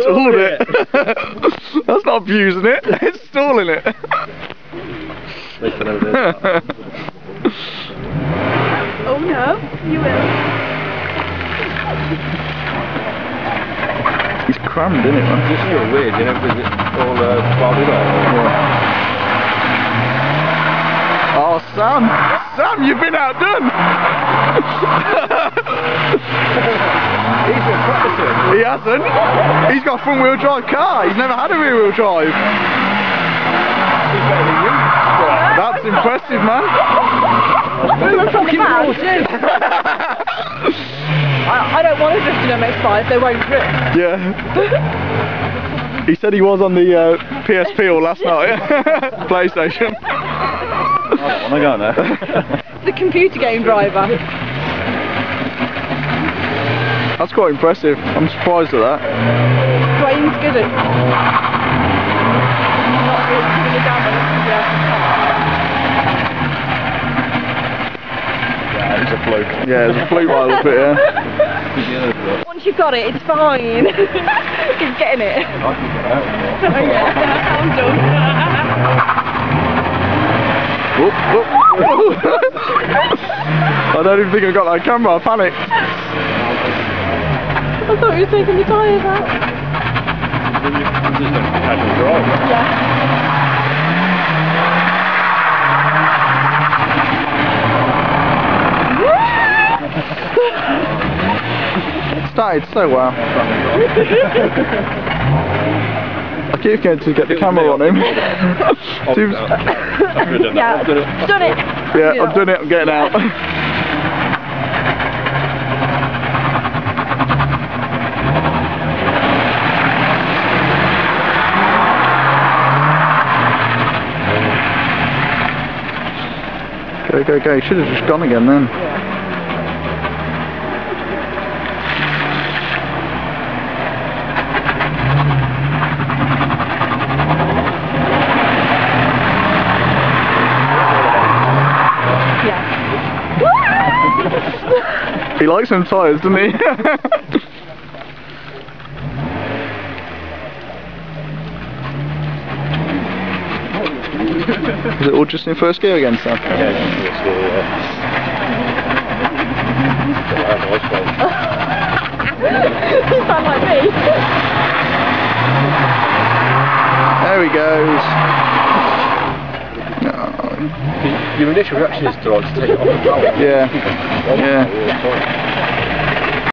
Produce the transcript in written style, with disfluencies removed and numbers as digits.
stalled it. That's not abusing it, it's stalling it. At least I never did that. Oh no, you will. He's crammed, isn't it, man? It's just weird, you know, because it's all barbed off. Yeah. Oh, Sam! Sam, you've been outdone! He's been practicing. He hasn't. He's got a front wheel drive car. He's never had a rear wheel drive. He's better than you. That's impressive, man. I don't want to drift in MX-5, they won't drift. Yeah. He said he was on the PSP all last night. PlayStation. I don't want to go there. The computer game driver. That's quite impressive. I'm surprised at that. Dwayne's good at not putting it down, but Yeah, it's a fluke. Yeah, there's a fluke right a little bit, yeah. once you've got it, it's fine. He's getting it. I can get out. Yeah, I'm done. Whoop, whoop. I don't even think I got that camera, I panicked. I thought you were taking the tyres out. I'm just a casual driver. Yeah. It started so well. I keep going to get the camera on him. Seems... Yeah, done it. Yeah, I've done it, I'm getting out. Go, go, go. Should have just gone again then. He likes them tyres, doesn't he? Is it all just in first gear again, Sam? Yeah, it's in first gear, yeah. You sound like me. There he goes. No. Your initial reaction is to take it off the power. Yeah. Yeah. Yeah.